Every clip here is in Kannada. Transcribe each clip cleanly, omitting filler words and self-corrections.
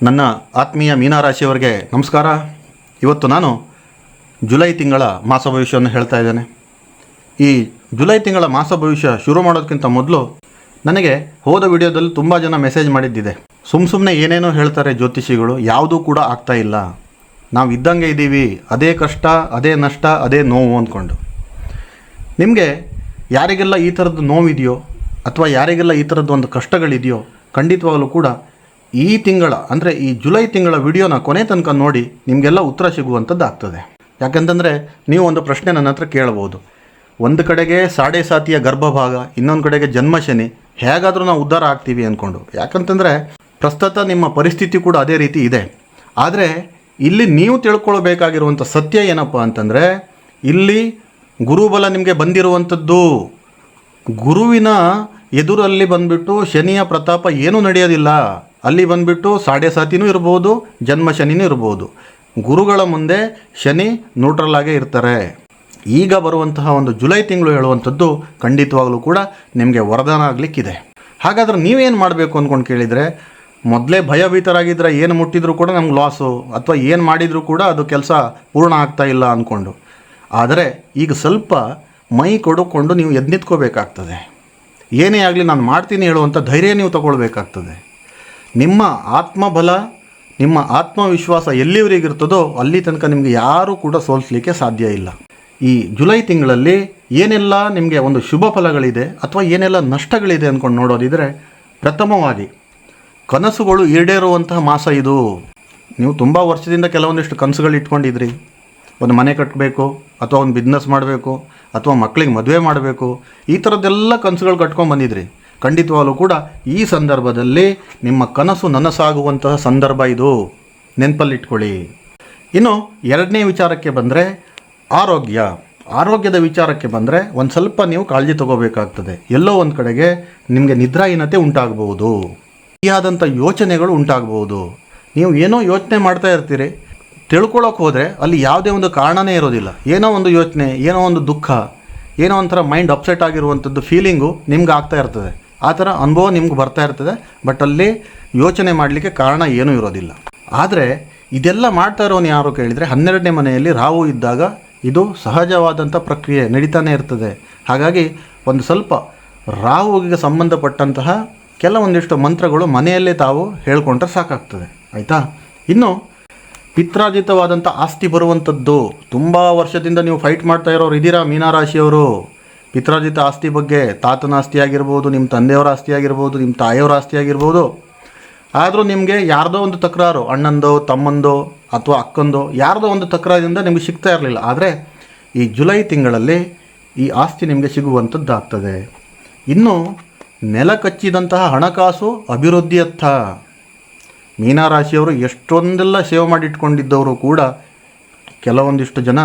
ನನ್ನ ಆತ್ಮೀಯ ಮೀನರಾಶಿಯವರಿಗೆ ನಮಸ್ಕಾರ. ಇವತ್ತು ನಾನು ಜುಲೈ ತಿಂಗಳ ಮಾಸ ಭವಿಷ್ಯವನ್ನು ಹೇಳ್ತಾ ಇದ್ದೇನೆ. ಈ ಜುಲೈ ತಿಂಗಳ ಮಾಸ ಭವಿಷ್ಯ ಶುರು ಮಾಡೋದಕ್ಕಿಂತ ಮೊದಲು ನನಗೆ ಹೋದ ವಿಡಿಯೋದಲ್ಲಿ ತುಂಬ ಜನ ಮೆಸೇಜ್ ಮಾಡಿದ್ದಿದೆ. ಸುಮ್ಮನೆ ಏನೇನೋ ಹೇಳ್ತಾರೆ ಜ್ಯೋತಿಷಿಗಳು, ಯಾವುದೂ ಕೂಡ ಆಗ್ತಾ ಇಲ್ಲ, ನಾವು ಇದ್ದಂಗೆ ಇದ್ದೀವಿ, ಅದೇ ಕಷ್ಟ, ಅದೇ ನಷ್ಟ, ಅದೇ ನೋವು ಅಂದ್ಕೊಂಡು. ನಿಮಗೆ ಯಾರಿಗೆಲ್ಲ ಈ ಥರದ್ದು ನೋವಿದೆಯೋ ಅಥವಾ ಯಾರಿಗೆಲ್ಲ ಈ ಥರದ್ದು ಒಂದು ಕಷ್ಟಗಳಿದೆಯೋ ಖಂಡಿತವಾಗಲೂ ಕೂಡ ಈ ತಿಂಗಳ ಅಂದರೆ ಈ ಜುಲೈ ತಿಂಗಳ ವಿಡಿಯೋನ ಕೊನೆ ತನಕ ನೋಡಿ ನಿಮಗೆಲ್ಲ ಉತ್ತರ ಸಿಗುವಂಥದ್ದು ಆಗ್ತದೆ. ಯಾಕಂತಂದರೆ ನೀವು ಒಂದು ಪ್ರಶ್ನೆ ನನ್ನ ಹತ್ರ ಕೇಳ್ಬೋದು, ಒಂದು ಕಡೆಗೆ ಸಾಡೆ ಸಾತಿಯ ಗರ್ಭಭಾಗ, ಇನ್ನೊಂದು ಕಡೆಗೆ ಜನ್ಮಶನಿ, ಹೇಗಾದರೂ ನಾವು ಉದ್ಧಾರ ಆಗ್ತೀವಿ ಅಂದ್ಕೊಂಡು. ಯಾಕಂತಂದರೆ ಪ್ರಸ್ತುತ ನಿಮ್ಮ ಪರಿಸ್ಥಿತಿ ಕೂಡ ಅದೇ ರೀತಿ ಇದೆ. ಆದರೆ ಇಲ್ಲಿ ನೀವು ತಿಳ್ಕೊಳ್ಬೇಕಾಗಿರುವಂಥ ಸತ್ಯ ಏನಪ್ಪ ಅಂತಂದರೆ, ಇಲ್ಲಿ ಗುರುಬಲ ನಿಮಗೆ ಬಂದಿರುವಂಥದ್ದು. ಗುರುವಿನ ಎದುರಲ್ಲಿ ಬಂದುಬಿಟ್ಟು ಶನಿಯ ಪ್ರತಾಪ ಏನೂ ನಡೆಯೋದಿಲ್ಲ. ಅಲ್ಲಿ ಬಂದುಬಿಟ್ಟು ಸಾಡೆ ಸಾತಿನೂ ಇರ್ಬೋದು, ಜನ್ಮ ಶನಿನೂ ಇರ್ಬೋದು. ಗುರುಗಳ ಮುಂದೆ ಶನಿ ನ್ಯೂಟ್ರಲ್ ಆಗೇ ಇರ್ತಾರೆ. ಈಗ ಬರುವಂತಹ ಒಂದು ಜುಲೈ ತಿಂಗಳು ಹೇಳುವಂಥದ್ದು ಖಂಡಿತವಾಗಲೂ ಕೂಡ ನಿಮಗೆ ವರದಾನ ಆಗಲಿಕ್ಕಿದೆ. ಹಾಗಾದ್ರೆ ನೀವೇನು ಮಾಡಬೇಕು ಅಂದ್ಕೊಂಡು ಕೇಳಿದರೆ, ಮೊದಲೇ ಭಯಭೀತರಾಗಿದ್ದರೆ ಏನು ಮುಟ್ಟಿದರೂ ಕೂಡ ನಮ್ಗೆ ಲಾಸು, ಅಥವಾ ಏನು ಮಾಡಿದರೂ ಕೂಡ ಅದು ಕೆಲಸ ಪೂರ್ಣ ಆಗ್ತಾ ಇಲ್ಲ ಅಂದ್ಕೊಂಡು. ಆದರೆ ಈಗ ಸ್ವಲ್ಪ ಮೈ ಕೊಡುಕೊಂಡು ನೀವು ಎದ್ದು ನಿಂತ್ಕೋಬೇಕಾಗ್ತದೆ. ಏನೇ ಆಗಲಿ ನಾನು ಮಾಡ್ತೀನಿ ಹೇಳುವಂಥ ಧೈರ್ಯ ನೀವು ತಗೊಳ್ಬೇಕಾಗ್ತದೆ. ನಿಮ್ಮ ಆತ್ಮಬಲ, ನಿಮ್ಮ ಆತ್ಮವಿಶ್ವಾಸ ಎಲ್ಲಿವರೆಗಿರ್ತದೋ ಅಲ್ಲಿ ತನಕ ನಿಮಗೆ ಯಾರೂ ಕೂಡ ಸೋಲಿಸಲಿಕ್ಕೆ ಸಾಧ್ಯ ಇಲ್ಲ. ಈ ಜುಲೈ ತಿಂಗಳಲ್ಲಿ ಏನೆಲ್ಲ ನಿಮಗೆ ಒಂದು ಶುಭ ಫಲಗಳಿದೆ ಅಥವಾ ಏನೆಲ್ಲ ನಷ್ಟಗಳಿದೆ ಅಂದ್ಕೊಂಡು ನೋಡೋದಿದ್ರೆ, ಪ್ರಥಮವಾಗಿ ಕನಸುಗಳು ಈಡೇರುವಂತಹ ಮಾಸ ಇದು. ನೀವು ತುಂಬ ವರ್ಷದಿಂದ ಕೆಲವೊಂದಿಷ್ಟು ಕನಸುಗಳು ಇಟ್ಕೊಂಡಿದ್ರಿ. ಒಂದು ಮನೆ ಕಟ್ಟಬೇಕು, ಅಥವಾ ಒಂದು ಬಿಸ್ನೆಸ್ ಮಾಡಬೇಕು, ಅಥವಾ ಮಕ್ಕಳಿಗೆ ಮದುವೆ ಮಾಡಬೇಕು, ಈ ಥರದ್ದೆಲ್ಲ ಕನಸುಗಳು ಕಟ್ಕೊಂಡು ಬಂದಿದ್ರಿ. ಖಂಡಿತವಾಗಲೂ ಕೂಡ ಈ ಸಂದರ್ಭದಲ್ಲಿ ನಿಮ್ಮ ಕನಸು ನನಸಾಗುವಂತಹ ಸಂದರ್ಭ ಇದು, ನೆನಪಲ್ಲಿಟ್ಕೊಳ್ಳಿ. ಇನ್ನು ಎರಡನೇ ವಿಚಾರಕ್ಕೆ ಬಂದರೆ ಆರೋಗ್ಯದ ವಿಚಾರಕ್ಕೆ ಬಂದರೆ ಒಂದು ಸ್ವಲ್ಪ ನೀವು ಕಾಳಜಿ ತಗೋಬೇಕಾಗ್ತದೆ. ಎಲ್ಲೋ ಒಂದು ಕಡೆಗೆ ನಿಮಗೆ ನಿದ್ರಾಹೀನತೆ ಉಂಟಾಗಬಹುದು, ಆದಂಥ ಯೋಚನೆಗಳು ಉಂಟಾಗಬಹುದು. ನೀವು ಏನೋ ಯೋಚನೆ ಮಾಡ್ತಾ ಇರ್ತೀರಿ, ತಿಳ್ಕೊಳ್ಳೋಕೆ ಹೋದರೆ ಅಲ್ಲಿ ಯಾವುದೇ ಒಂದು ಕಾರಣನೇ ಇರೋದಿಲ್ಲ. ಏನೋ ಒಂದು ಯೋಚನೆ, ಏನೋ ಒಂದು ದುಃಖ, ಏನೋ ಒಂಥರ ಮೈಂಡ್ ಅಪ್ಸೆಟ್ ಆಗಿರುವಂಥದ್ದು ಫೀಲಿಂಗು ನಿಮ್ಗೆ ಆಗ್ತಾ ಇರ್ತದೆ. ಆ ಥರ ಅನುಭವ ನಿಮ್ಗೆ ಬರ್ತಾ ಇರ್ತದೆ. ಬಟ್ ಅಲ್ಲಿ ಯೋಚನೆ ಮಾಡಲಿಕ್ಕೆ ಕಾರಣ ಏನೂ ಇರೋದಿಲ್ಲ. ಆದರೆ ಇದೆಲ್ಲ ಮಾಡ್ತಾ ಇರೋನು ಯಾರು ಕೇಳಿದರೆ, 12ನೇ ಮನೆಯಲ್ಲಿ ರಾಹು ಇದ್ದಾಗ ಇದು ಸಹಜವಾದಂಥ ಪ್ರಕ್ರಿಯೆ ನಡೀತಾನೆ ಇರ್ತದೆ. ಹಾಗಾಗಿ ಒಂದು ಸ್ವಲ್ಪ ರಾಹುವಿಗೆ ಸಂಬಂಧಪಟ್ಟಂತಹ ಕೆಲವೊಂದಿಷ್ಟು ಮಂತ್ರಗಳು ಮನೆಯಲ್ಲೇ ತಾವು ಹೇಳ್ಕೊಂಡ್ರೆ ಸಾಕಾಗ್ತದೆ, ಆಯಿತಾ. ಇನ್ನು ಪಿತ್ರಾರ್ಜಿತವಾದಂಥ ಆಸ್ತಿ ಬರುವಂಥದ್ದು. ತುಂಬ ವರ್ಷದಿಂದ ನೀವು ಫೈಟ್ ಮಾಡ್ತಾ ಇರೋರು ಇದ್ದೀರಾ ಮೀನರಾಶಿಯವರು. ಪಿತ್ರಾರ್ಜಿತ ಆಸ್ತಿ ಬಗ್ಗೆ, ತಾತನ ಆಸ್ತಿ ಆಗಿರ್ಬೋದು, ನಿಮ್ಮ ತಂದೆಯವರ ಆಸ್ತಿ ಆಗಿರ್ಬೋದು, ನಿಮ್ಮ ತಾಯಿಯವರ ಆಸ್ತಿ ಆಗಿರ್ಬೋದು. ಆದರೂ ನಿಮಗೆ ಯಾರ್ದೋ ಒಂದು ತಕರಾರು, ಅಣ್ಣಂದೋ ತಮ್ಮಂದೋ ಅಥವಾ ಅಕ್ಕಂದೋ ಯಾರ್ದೋ ಒಂದು ತಕರಾರಿಂದ ನಿಮಗೆ ಸಿಗ್ತಾ ಇರಲಿಲ್ಲ. ಆದರೆ ಈ ಜುಲೈ ತಿಂಗಳಲ್ಲಿ ಈ ಆಸ್ತಿ ನಿಮಗೆ ಸಿಗುವಂಥದ್ದಾಗ್ತದೆ. ಇನ್ನು ನೆಲ ಕಚ್ಚಿದಂತಹ ಹಣಕಾಸು ಅಭಿವೃದ್ಧಿಯತ್ತ. ಮೀನರಾಶಿಯವರು ಎಷ್ಟೊಂದೆಲ್ಲ ಸೇವ್ ಮಾಡಿಟ್ಕೊಂಡಿದ್ದವರು ಕೂಡ ಕೆಲವೊಂದಿಷ್ಟು ಜನ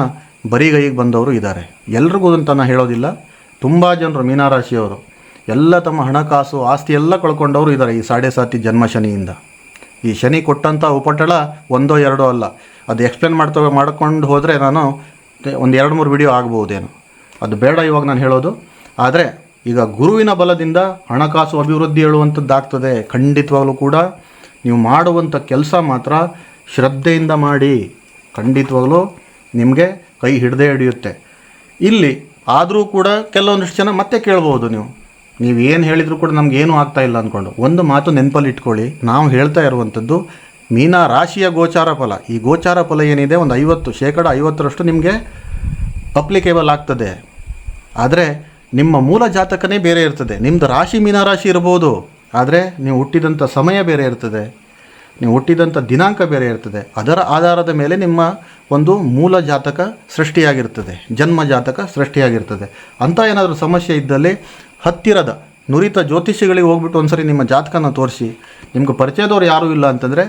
ಬರಿಗೈಗೆ ಬಂದವರು ಇದ್ದಾರೆ. ಎಲ್ರಿಗೂ ಅಂತ ನಾನು ಹೇಳೋದಿಲ್ಲ. ತುಂಬ ಜನರು ಮೀನರಾಶಿಯವರು ಎಲ್ಲ ತಮ್ಮ ಹಣಕಾಸು ಆಸ್ತಿ ಎಲ್ಲ ಕಳ್ಕೊಂಡವರು ಇದ್ದಾರೆ ಈ ಸಾಡೆ ಸಾತಿ ಜನ್ಮ ಶನಿಯಿಂದ. ಈ ಶನಿ ಕೊಟ್ಟಂಥ ಉಪಟಳ ಒಂದೋ ಎರಡೋ ಅಲ್ಲ. ಅದು ಎಕ್ಸ್ಪ್ಲೇನ್ ಮಾಡ್ಕೊಂಡು ಹೋದರೆ ನಾನು ಒಂದು 2-3 ವಿಡಿಯೋ ಆಗ್ಬೋದೇನು, ಅದು ಬೇಡ ಇವಾಗ ನಾನು ಹೇಳೋದು. ಆದರೆ ಈಗ ಗುರುವಿನ ಬಲದಿಂದ ಹಣಕಾಸು ಅಭಿವೃದ್ಧಿ ಹೇಳುವಂಥದ್ದಾಗ್ತದೆ. ಖಂಡಿತವಾಗಲೂ ಕೂಡ ನೀವು ಮಾಡುವಂಥ ಕೆಲಸ ಮಾತ್ರ ಶ್ರದ್ಧೆಯಿಂದ ಮಾಡಿ, ಖಂಡಿತವಾಗಲೂ ನಿಮಗೆ ಕೈ ಹಿಡದೇ ಹಿಡಿಯುತ್ತೆ. ಇಲ್ಲಿ ಆದರೂ ಕೂಡ ಕೆಲವೊಂದಿಷ್ಟು ಜನ ಮತ್ತೆ ಕೇಳ್ಬೋದು, ನೀವೇನು ಹೇಳಿದರೂ ಕೂಡ ನಮಗೇನೂ ಆಗ್ತಾ ಇಲ್ಲ ಅಂದ್ಕೊಂಡು. ಒಂದು ಮಾತು ನೆನಪಲ್ಲಿ ಇಟ್ಕೊಳ್ಳಿ, ನಾವು ಹೇಳ್ತಾ ಇರುವಂಥದ್ದು ಮೀನ ರಾಶಿಯ ಗೋಚಾರ ಫಲ. ಈ ಗೋಚಾರ ಫಲ ಏನಿದೆ ಒಂದು 50% ನಿಮಗೆ ಅಪ್ಲಿಕೇಬಲ್ ಆಗ್ತದೆ. ಆದರೆ ನಿಮ್ಮ ಮೂಲ ಜಾತಕನೇ ಬೇರೆ ಇರ್ತದೆ. ನಿಮ್ಮದು ರಾಶಿ ಮೀನರಾಶಿ ಇರ್ಬೋದು, ಆದರೆ ನೀವು ಹುಟ್ಟಿದಂಥ ಸಮಯ ಬೇರೆ ಇರ್ತದೆ, ನೀವು ಹುಟ್ಟಿದಂಥ ದಿನಾಂಕ ಬೇರೆ ಇರ್ತದೆ. ಅದರ ಆಧಾರದ ಮೇಲೆ ನಿಮ್ಮ ಒಂದು ಮೂಲ ಜಾತಕ ಸೃಷ್ಟಿಯಾಗಿರ್ತದೆ, ಜನ್ಮ ಜಾತಕ ಸೃಷ್ಟಿಯಾಗಿರ್ತದೆ. ಅಂಥ ಏನಾದರೂ ಸಮಸ್ಯೆ ಇದ್ದಲ್ಲಿ ಹತ್ತಿರದ ನುರಿತ ಜ್ಯೋತಿಷಿಗಳಿಗೆ ಹೋಗ್ಬಿಟ್ಟು ಒಂದು ಸರಿ ನಿಮ್ಮ ಜಾತಕನ ತೋರಿಸಿ. ನಿಮ್ಗೆ ಪರಿಚಯದವ್ರು ಯಾರೂ ಇಲ್ಲ ಅಂತಂದರೆ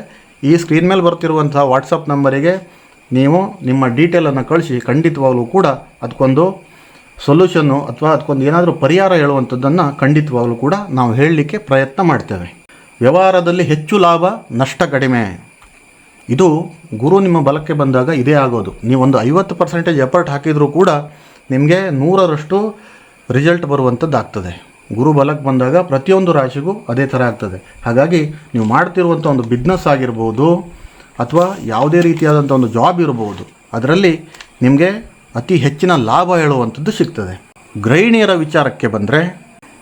ಈ ಸ್ಕ್ರೀನ್ ಮೇಲೆ ಬರ್ತಿರುವಂಥ ವಾಟ್ಸಪ್ ನಂಬರಿಗೆ ನೀವು ನಿಮ್ಮ ಡೀಟೇಲನ್ನು ಕಳಿಸಿ. ಖಂಡಿತವಾಗಲೂ ಕೂಡ ಅದಕ್ಕೊಂದು ಸೊಲ್ಯೂಷನ್ನು ಅಥವಾ ಅದಕ್ಕೊಂದು ಏನಾದರೂ ಪರಿಹಾರ ಹೇಳುವಂಥದ್ದನ್ನು ಖಂಡಿತವಾಗಲೂ ಕೂಡ ನಾವು ಹೇಳಲಿಕ್ಕೆ ಪ್ರಯತ್ನ ಮಾಡ್ತೇವೆ. ವ್ಯವಹಾರದಲ್ಲಿ ಹೆಚ್ಚು ಲಾಭ, ನಷ್ಟ ಕಡಿಮೆ. ಇದು ಗುರು ನಿಮ್ಮ ಬಲಕ್ಕೆ ಬಂದಾಗ ಇದೇ ಆಗೋದು. ನೀವೊಂದು 50% ಎಫರ್ಟ್ ಹಾಕಿದರೂ ಕೂಡ ನಿಮಗೆ 100ರಷ್ಟು ರಿಸಲ್ಟ್ ಬರುವಂಥದ್ದಾಗ್ತದೆ. ಗುರು ಬಲಕ್ಕೆ ಬಂದಾಗ ಪ್ರತಿಯೊಂದು ರಾಶಿಗೂ ಅದೇ ಥರ ಆಗ್ತದೆ. ಹಾಗಾಗಿ ನೀವು ಮಾಡ್ತಿರುವಂಥ ಒಂದು ಬಿಸ್ನೆಸ್ ಆಗಿರ್ಬೋದು ಅಥವಾ ಯಾವುದೇ ರೀತಿಯಾದಂಥ ಒಂದು ಜಾಬ್ ಇರ್ಬೋದು, ಅದರಲ್ಲಿ ನಿಮಗೆ ಅತಿ ಹೆಚ್ಚಿನ ಲಾಭ ಹೇಳುವಂಥದ್ದು ಸಿಗ್ತದೆ. ಗೃಹಿಣಿಯರ ವಿಚಾರಕ್ಕೆ ಬಂದರೆ,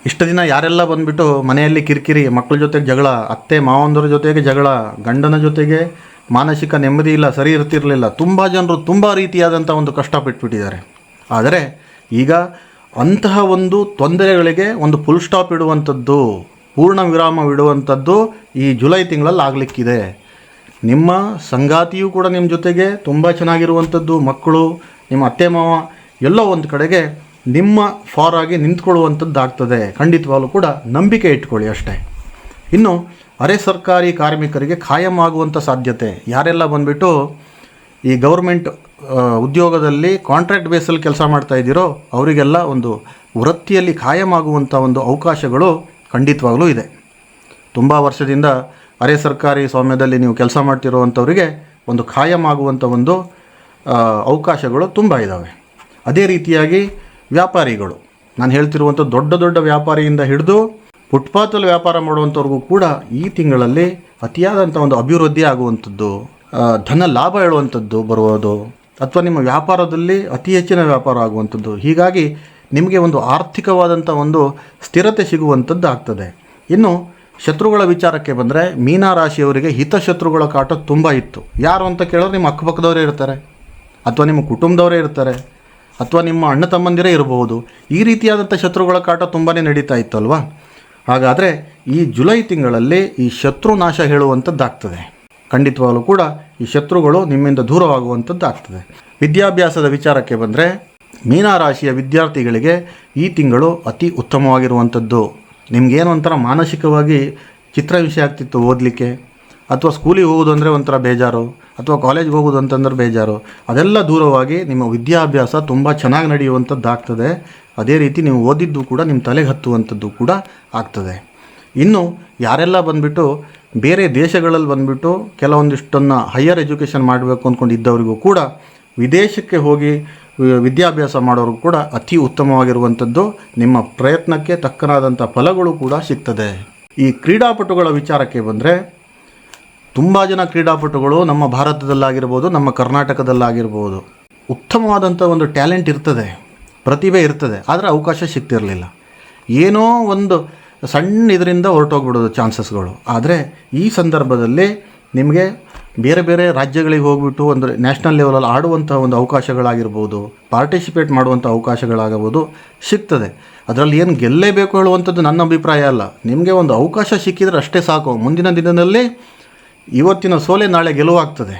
ಇಷ್ಟು ದಿನ ಯಾರೆಲ್ಲ ಬಂದುಬಿಟ್ಟು ಮನೆಯಲ್ಲಿ ಕಿರಿಕಿರಿ, ಮಕ್ಕಳ ಜೊತೆಗೆ ಜಗಳ, ಅತ್ತೆ ಮಾವಂದರ ಜೊತೆಗೆ ಜಗಳ, ಗಂಡನ ಜೊತೆಗೆ ಮಾನಸಿಕ ನೆಮ್ಮದಿ ಇಲ್ಲ, ಸರಿ ಇರ್ತಿರಲಿಲ್ಲ, ತುಂಬ ಜನರು ತುಂಬ ರೀತಿಯಾದಂಥ ಒಂದು ಕಷ್ಟಪಟ್ಟುಬಿಟ್ಟಿದ್ದಾರೆ. ಆದರೆ ಈಗ ಅಂತಹ ಒಂದು ತೊಂದರೆಗಳಿಗೆ ಒಂದು ಫುಲ್ ಸ್ಟಾಪ್ ಇಡುವಂಥದ್ದು, ಪೂರ್ಣ ವಿರಾಮವಿಡುವಂಥದ್ದು ಈ ಜುಲೈ ತಿಂಗಳಲ್ಲಿ ಆಗಲಿಕ್ಕಿದೆ. ನಿಮ್ಮ ಸಂಗಾತಿಯೂ ಕೂಡ ನಿಮ್ಮ ಜೊತೆಗೆ ತುಂಬ ಚೆನ್ನಾಗಿರುವಂಥದ್ದು, ಮಕ್ಕಳು, ನಿಮ್ಮ ಅತ್ತೆ ಮಾವ ಎಲ್ಲೋ ಒಂದು ಕಡೆಗೆ ನಿಮ್ಮ ಫಾರಾಗಿ ನಿಂತ್ಕೊಳ್ಳುವಂಥದ್ದು ಆಗ್ತದೆ. ಖಂಡಿತವಾಗಲೂ ಕೂಡ ನಂಬಿಕೆ ಇಟ್ಕೊಳ್ಳಿ ಅಷ್ಟೇ. ಇನ್ನು ಅರೆ ಸರ್ಕಾರಿ ಕಾರ್ಮಿಕರಿಗೆ ಖಾಯಂ ಆಗುವಂಥ ಸಾಧ್ಯತೆ, ಯಾರೆಲ್ಲ ಬಂದುಬಿಟ್ಟು ಈ ಗೌರ್ಮೆಂಟ್ ಉದ್ಯೋಗದಲ್ಲಿ ಕಾಂಟ್ರಾಕ್ಟ್ ಬೇಸಲ್ಲಿ ಕೆಲಸ ಮಾಡ್ತಾಯಿದ್ದೀರೋ ಅವರಿಗೆಲ್ಲ ಒಂದು ವೃತ್ತಿಯಲ್ಲಿ ಖಾಯಂ ಆಗುವಂಥ ಒಂದು ಅವಕಾಶಗಳು ಖಂಡಿತವಾಗಲೂ ಇದೆ. ತುಂಬ ವರ್ಷದಿಂದ ಅರೆ ಸರ್ಕಾರಿ ಸ್ವಾಮ್ಯದಲ್ಲಿ ನೀವು ಕೆಲಸ ಮಾಡ್ತಿರೋವಂಥವರಿಗೆ ಒಂದು ಖಾಯಂ ಆಗುವಂಥ ಒಂದು ಅವಕಾಶಗಳು ತುಂಬ ಇದ್ದಾವೆ. ಅದೇ ರೀತಿಯಾಗಿ ವ್ಯಾಪಾರಿಗಳು, ನಾನು ಹೇಳ್ತಿರುವಂಥ ದೊಡ್ಡ ದೊಡ್ಡ ವ್ಯಾಪಾರಿಯಿಂದ ಹಿಡಿದು ಫುಟ್ಪಾತಲ್ಲಿ ವ್ಯಾಪಾರ ಮಾಡುವಂಥವ್ರಿಗೂ ಕೂಡ ಈ ತಿಂಗಳಲ್ಲಿ ಅತಿಯಾದಂಥ ಒಂದು ಅಭಿವೃದ್ಧಿ ಆಗುವಂಥದ್ದು, ಧನ ಲಾಭ ಹೇಳುವಂಥದ್ದು ಬರುವುದು, ಅಥವಾ ನಿಮ್ಮ ವ್ಯಾಪಾರದಲ್ಲಿ ಅತಿ ಹೆಚ್ಚಿನ ವ್ಯಾಪಾರ ಆಗುವಂಥದ್ದು. ಹೀಗಾಗಿ ನಿಮಗೆ ಒಂದು ಆರ್ಥಿಕವಾದಂಥ ಒಂದು ಸ್ಥಿರತೆ ಸಿಗುವಂಥದ್ದು ಆಗ್ತದೆ. ಇನ್ನು ಶತ್ರುಗಳ ವಿಚಾರಕ್ಕೆ ಬಂದರೆ, ಮೀನ ರಾಶಿಯವರಿಗೆ ಹಿತಶತ್ರುಗಳ ಕಾಟ ತುಂಬ ಇತ್ತು. ಯಾರು ಅಂತ ಕೇಳಿದ್ರೆ ನಿಮ್ಮ ಅಕ್ಕಪಕ್ಕದವರೇ ಇರ್ತಾರೆ, ಅಥವಾ ನಿಮ್ಮ ಕುಟುಂಬದವರೇ ಇರ್ತಾರೆ, ಅಥವಾ ನಿಮ್ಮ ಅಣ್ಣ ತಮ್ಮಂದಿರೇ ಇರಬಹುದು. ಈ ರೀತಿಯಾದಂಥ ಶತ್ರುಗಳ ಕಾಟ ತುಂಬಾ ನಡೀತಾ ಇತ್ತಲ್ವಾ. ಹಾಗಾದರೆ ಈ ಜುಲೈ ತಿಂಗಳಲ್ಲಿ ಈ ಶತ್ರು ನಾಶ ಹೇಳುವಂಥದ್ದಾಗ್ತದೆ. ಖಂಡಿತವಾಗಲೂ ಕೂಡ ಈ ಶತ್ರುಗಳು ನಿಮ್ಮಿಂದ ದೂರವಾಗುವಂಥದ್ದು ಆಗ್ತದೆ. ವಿದ್ಯಾಭ್ಯಾಸದ ವಿಚಾರಕ್ಕೆ ಬಂದರೆ, ಮೀನರಾಶಿಯ ವಿದ್ಯಾರ್ಥಿಗಳಿಗೆ ಈ ತಿಂಗಳು ಅತಿ ಉತ್ತಮವಾಗಿರುವಂಥದ್ದು. ನಿಮಗೇನು ಒಂಥರ ಮಾನಸಿಕವಾಗಿ ಚಿತ್ರ ವಿಷಯ ಆಗ್ತಿತ್ತು ಓದಲಿಕ್ಕೆ, ಅಥವಾ ಸ್ಕೂಲಿಗೆ ಹೋಗೋದು ಅಂದರೆ ಒಂಥರ ಬೇಜಾರು, ಅಥವಾ ಕಾಲೇಜ್ಗೆ ಹೋಗೋದು ಅಂತಂದ್ರೆ ಬೇಜಾರು, ಅದೆಲ್ಲ ದೂರವಾಗಿ ನಿಮ್ಮ ವಿದ್ಯಾಭ್ಯಾಸ ತುಂಬ ಚೆನ್ನಾಗಿ ನಡೆಯುವಂಥದ್ದು ಆಗ್ತದೆ. ಅದೇ ರೀತಿ ನೀವು ಓದಿದ್ದು ಕೂಡ ನಿಮ್ಮ ತಲೆಗೆ ಹತ್ತುವಂಥದ್ದು ಕೂಡ ಆಗ್ತದೆ. ಇನ್ನು ಯಾರೆಲ್ಲ ಬಂದುಬಿಟ್ಟು ಬೇರೆ ದೇಶಗಳಲ್ಲಿ ಬಂದುಬಿಟ್ಟು ಕೆಲವೊಂದಿಷ್ಟನ್ನು ಹೈಯರ್ ಎಜುಕೇಷನ್ ಮಾಡಬೇಕು ಅಂದ್ಕೊಂಡಿದ್ದವರಿಗೂ ಕೂಡ ವಿದೇಶಕ್ಕೆ ಹೋಗಿ ವಿದ್ಯಾಭ್ಯಾಸ ಮಾಡೋರು ಕೂಡ ಅತಿ ಉತ್ತಮವಾಗಿರುವಂಥದ್ದು. ನಿಮ್ಮ ಪ್ರಯತ್ನಕ್ಕೆ ತಕ್ಕನಾದಂಥ ಫಲಗಳು ಕೂಡ ಸಿಗ್ತದೆ. ಈ ಕ್ರೀಡಾಪಟುಗಳ ವಿಚಾರಕ್ಕೆ ಬಂದರೆ, ತುಂಬ ಜನ ಕ್ರೀಡಾಪಟುಗಳು ನಮ್ಮ ಭಾರತದಲ್ಲಾಗಿರ್ಬೋದು, ನಮ್ಮ ಕರ್ನಾಟಕದಲ್ಲಾಗಿರ್ಬೋದು ಉತ್ತಮವಾದಂಥ ಒಂದು ಟ್ಯಾಲೆಂಟ್ ಇರ್ತದೆ, ಪ್ರತಿಭೆ ಇರ್ತದೆ, ಆದರೆ ಅವಕಾಶ ಸಿಗ್ತಿರಲಿಲ್ಲ. ಏನೋ ಒಂದು ಸಣ್ಣ ಇದರಿಂದ ಹೊರಟೋಗ್ಬಿಡೋದು ಚಾನ್ಸಸ್ಗಳು. ಆದರೆ ಈ ಸಂದರ್ಭದಲ್ಲಿ ನಿಮಗೆ ಬೇರೆ ಬೇರೆ ರಾಜ್ಯಗಳಿಗೆ ಹೋಗ್ಬಿಟ್ಟು ಒಂದು ನ್ಯಾಷನಲ್ ಲೆವೆಲಲ್ಲಿ ಆಡುವಂಥ ಒಂದು ಅವಕಾಶಗಳಾಗಿರ್ಬೋದು, ಪಾರ್ಟಿಸಿಪೇಟ್ ಮಾಡುವಂಥ ಅವಕಾಶಗಳಾಗಬಹುದು ಸಿಗ್ತದೆ. ಅದರಲ್ಲಿ ಏನು ಗೆಲ್ಲೇಬೇಕು ಹೇಳುವಂಥದ್ದು ನನ್ನ ಅಭಿಪ್ರಾಯ ಅಲ್ಲ. ನಿಮಗೆ ಒಂದು ಅವಕಾಶ ಸಿಕ್ಕಿದರೆ ಅಷ್ಟೇ ಸಾಕು. ಮುಂದಿನ ದಿನದಲ್ಲಿ ಇವತ್ತಿನ ಸೋಲೆ ನಾಳೆ ಗೆಲುವಾಗ್ತದೆ,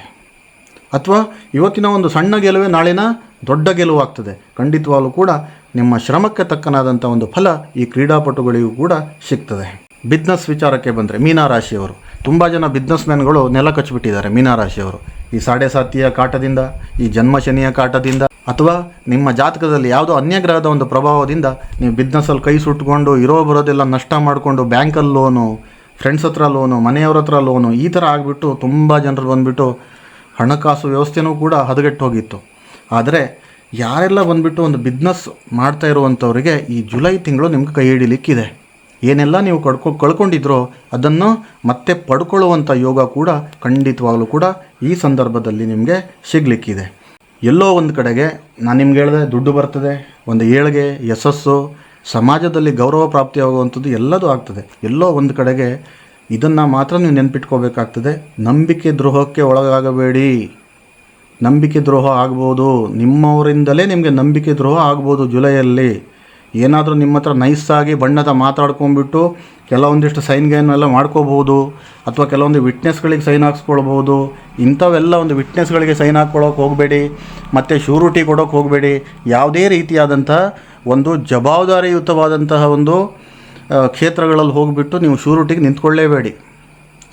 ಅಥವಾ ಇವತ್ತಿನ ಒಂದು ಸಣ್ಣ ಗೆಲುವೆ ನಾಳಿನ ದೊಡ್ಡ ಗೆಲುವಾಗ್ತದೆ. ಖಂಡಿತವಾಗಲೂ ಕೂಡ ನಿಮ್ಮ ಶ್ರಮಕ್ಕೆ ತಕ್ಕನಾದಂಥ ಒಂದು ಫಲ ಈ ಕ್ರೀಡಾಪಟುಗಳಿಗೂ ಕೂಡ ಸಿಗ್ತದೆ. ಬಿಸ್ನೆಸ್ ವಿಚಾರಕ್ಕೆ ಬಂದರೆ, ಮೀನರಾಶಿಯವರು ತುಂಬ ಜನ ಬಿಸ್ನೆಸ್ ಮ್ಯಾನ್ಗಳು ನೆಲ ಕಚ್ಚಿಬಿಟ್ಟಿದ್ದಾರೆ. ಮೀನರಾಶಿಯವರು ಈ ಸಾಡೆ ಸಾತಿಯ ಕಾಟದಿಂದ, ಈ ಜನ್ಮ ಶನಿಯ ಕಾಟದಿಂದ, ಅಥವಾ ನಿಮ್ಮ ಜಾತಕದಲ್ಲಿ ಯಾವುದೋ ಅನ್ಯಗ್ರಹದ ಒಂದು ಪ್ರಭಾವದಿಂದ ನೀವು ಬಿಸ್ನೆಸ್ಸಲ್ಲಿ ಕೈ ಸುಟ್ಕೊಂಡು ಇರೋ ಬರೋದೆಲ್ಲ ನಷ್ಟ ಮಾಡಿಕೊಂಡು ಬ್ಯಾಂಕಲ್ಲಿ ಲೋನು, ಫ್ರೆಂಡ್ಸ್ ಹತ್ರ ಲೋನು, ಮನೆಯವ್ರ ಹತ್ರ ಲೋನು, ಈ ಥರ ಆಗಿಬಿಟ್ಟು ತುಂಬ ಜನರು ಬಂದುಬಿಟ್ಟು ಹಣಕಾಸು ವ್ಯವಸ್ಥೆನೂ ಕೂಡ ಹದಗೆಟ್ಟು ಹೋಗಿತ್ತು. ಆದರೆ ಯಾರೆಲ್ಲ ಬಂದುಬಿಟ್ಟು ಒಂದು ಬಿಸ್ನೆಸ್ ಮಾಡ್ತಾ ಇರುವಂಥವರಿಗೆ ಈ ಜುಲೈ ತಿಂಗಳು ನಿಮ್ಗೆ ಕೈ ಹಿಡಿಲಿಕ್ಕಿದೆ. ಏನೆಲ್ಲ ನೀವು ಕಳ್ಕೊಂಡಿದ್ರೋ ಅದನ್ನು ಮತ್ತೆ ಪಡ್ಕೊಳ್ಳುವಂಥ ಯೋಗ ಕೂಡ ಖಂಡಿತವಾಗಲೂ ಕೂಡ ಈ ಸಂದರ್ಭದಲ್ಲಿ ನಿಮಗೆ ಸಿಗಲಿಕ್ಕಿದೆ. ಎಲ್ಲೋ ಒಂದು ಕಡೆಗೆ ನಾನು ನಿಮ್ಗೆ ಹೇಳಿದೆ, ದುಡ್ಡು ಬರ್ತದೆ, ಒಂದು ಏಳಿಗೆ, ಯಶಸ್ಸು, ಸಮಾಜದಲ್ಲಿ ಗೌರವ ಪ್ರಾಪ್ತಿಯಾಗುವಂಥದ್ದು ಎಲ್ಲದೂ ಆಗ್ತದೆ. ಎಲ್ಲೋ ಒಂದು ಕಡೆಗೆ ಇದನ್ನು ಮಾತ್ರ ನೀವು ನೆನ್ಪಿಟ್ಕೋಬೇಕಾಗ್ತದೆ. ನಂಬಿಕೆ ದ್ರೋಹಕ್ಕೆ ಒಳಗಾಗಬೇಡಿ. ನಂಬಿಕೆ ದ್ರೋಹ ಆಗ್ಬೋದು, ನಿಮ್ಮವರಿಂದಲೇ ನಿಮಗೆ ನಂಬಿಕೆ ದ್ರೋಹ ಆಗ್ಬೋದು. ಜುಲೈಯಲ್ಲಿ ಏನಾದರೂ ನಿಮ್ಮ ಹತ್ರ ನೈಸಾಗಿ ಬಣ್ಣದ ಮಾತಾಡ್ಕೊಂಡ್ಬಿಟ್ಟು ಕೆಲವೊಂದಿಷ್ಟು ಸೈನ್ಗಳನ್ನೆಲ್ಲ ಮಾಡ್ಕೋಬೋದು, ಅಥವಾ ಕೆಲವೊಂದು ವಿಟ್ನೆಸ್ಗಳಿಗೆ ಸೈನ್ ಹಾಕ್ಸ್ಕೊಳ್ಬೋದು. ಇಂಥವೆಲ್ಲ ಒಂದು ವಿಟ್ನೆಸ್ಗಳಿಗೆ ಸೈನ್ ಹಾಕ್ಕೊಳ್ಳೋಕೆ ಹೋಗಬೇಡಿ, ಮತ್ತು ಶ್ಯೂರಿಟಿ ಕೊಡೋಕೆ ಹೋಗಬೇಡಿ. ಯಾವುದೇ ರೀತಿಯಾದಂಥ ಒಂದು ಜವಾಬ್ದಾರಿಯುತವಾದಂತಹ ಒಂದು ಕ್ಷೇತ್ರಗಳಲ್ಲಿ ಹೋಗಿಬಿಟ್ಟು ನೀವು ಶ್ಯೂರಿಟಿಗೆ ನಿಂತ್ಕೊಳ್ಳೇಬೇಡಿ,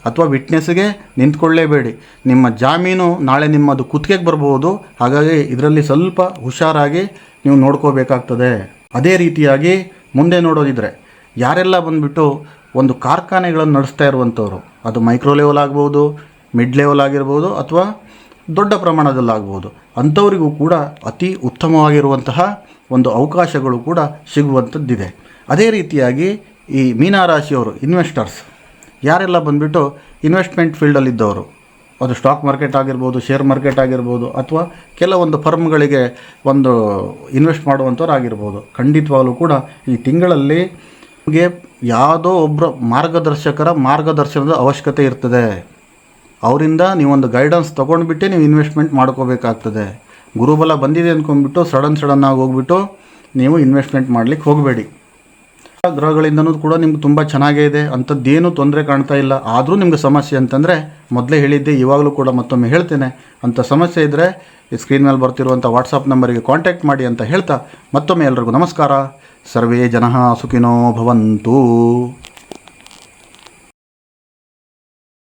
ಅಥವಾ ವಿಟ್ನೆಸ್ಗೆ ನಿಂತ್ಕೊಳ್ಳೇಬೇಡಿ. ನಿಮ್ಮ ಜಾಮೀನು ನಾಳೆ ನಿಮ್ಮದು ಕುತ್ತಿಗೆಗೆ ಬರ್ಬೋದು. ಹಾಗಾಗಿ ಇದರಲ್ಲಿ ಸ್ವಲ್ಪ ಹುಷಾರಾಗಿ ನೀವು ನೋಡ್ಕೋಬೇಕಾಗ್ತದೆ. ಅದೇ ರೀತಿಯಾಗಿ ಮುಂದೆ ನೋಡೋದಿದ್ರೆ, ಯಾರೆಲ್ಲ ಬಂದುಬಿಟ್ಟು ಒಂದು ಕಾರ್ಖಾನೆಗಳನ್ನು ನಡೆಸ್ತಾ ಇರುವಂಥವ್ರು, ಅದು ಮೈಕ್ರೋ ಲೆವೆಲ್ ಆಗ್ಬೋದು, ಮಿಡ್ ಲೆವೆಲ್ ಆಗಿರ್ಬೋದು, ಅಥವಾ ದೊಡ್ಡ ಪ್ರಮಾಣದಲ್ಲಾಗ್ಬೋದು, ಅಂಥವರಿಗೂ ಕೂಡ ಅತಿ ಉತ್ತಮವಾಗಿರುವಂತಹ ಒಂದು ಅವಕಾಶಗಳು ಕೂಡ ಸಿಗುವಂಥದ್ದಿದೆ. ಅದೇ ರೀತಿಯಾಗಿ ಈ ಮೀನರಾಶಿಯವರು ಇನ್ವೆಸ್ಟರ್ಸ್ ಯಾರೆಲ್ಲ ಬಂದುಬಿಟ್ಟು ಇನ್ವೆಸ್ಟ್ಮೆಂಟ್ ಫೀಲ್ಡಲ್ಲಿದ್ದವರು, ಅದು ಸ್ಟಾಕ್ ಮಾರ್ಕೆಟ್ ಆಗಿರ್ಬೋದು, ಶೇರ್ ಮಾರ್ಕೆಟ್ ಆಗಿರ್ಬೋದು, ಅಥವಾ ಕೆಲವೊಂದು ಫರ್ಮ್ಗಳಿಗೆ ಒಂದು ಇನ್ವೆಸ್ಟ್ ಮಾಡುವಂಥವ್ರು ಆಗಿರ್ಬೋದು, ಖಂಡಿತವಾಗಲೂ ಕೂಡ ಈ ತಿಂಗಳಲ್ಲಿ ನಿಮಗೆ ಯಾವುದೋ ಒಬ್ಬರ ಮಾರ್ಗದರ್ಶನದ ಅವಶ್ಯಕತೆ ಇರ್ತದೆ. ಅವರಿಂದ ನೀವೊಂದು ಗೈಡೆನ್ಸ್ ತೊಗೊಂಡ್ಬಿಟ್ಟೆ ನೀವು ಇನ್ವೆಸ್ಟ್ಮೆಂಟ್ ಮಾಡ್ಕೋಬೇಕಾಗ್ತದೆ. ಗುರುಬಲ ಬಂದಿದೆ ಅಂದ್ಕೊಂಡ್ಬಿಟ್ಟು ಸಡನ್ನಾಗಿ ಹೋಗ್ಬಿಟ್ಟು ನೀವು ಇನ್ವೆಸ್ಟ್ಮೆಂಟ್ ಮಾಡಲಿಕ್ಕೆ ಹೋಗಬೇಡಿ. ಗ್ರಹಗಳಿಂದನೂ ಕೂಡ ನಿಮ್ಗೆ ತುಂಬ ಚೆನ್ನಾಗೇ ಇದೆ, ಅಂಥದ್ದೇನೂ ತೊಂದರೆ ಕಾಣ್ತಾ ಇಲ್ಲ. ಆದರೂ ನಿಮ್ಗೆ ಸಮಸ್ಯೆ ಅಂತಂದರೆ ಮೊದಲೇ ಹೇಳಿದ್ದೆ, ಇವಾಗಲೂ ಕೂಡ ಮತ್ತೊಮ್ಮೆ ಹೇಳ್ತೇನೆ, ಅಂಥ ಸಮಸ್ಯೆ ಇದ್ದರೆ ಈ ಸ್ಕ್ರೀನ್ ಮೇಲೆ ಬರ್ತಿರುವಂಥ ವಾಟ್ಸಪ್ ನಂಬರಿಗೆ ಕಾಂಟ್ಯಾಕ್ಟ್ ಮಾಡಿ ಅಂತ ಹೇಳ್ತಾ ಮತ್ತೊಮ್ಮೆ ಎಲ್ರಿಗೂ ನಮಸ್ಕಾರ. ಸರ್ವೇ ಜನಃ ಸುಖಿನೋ ಭವಂತು.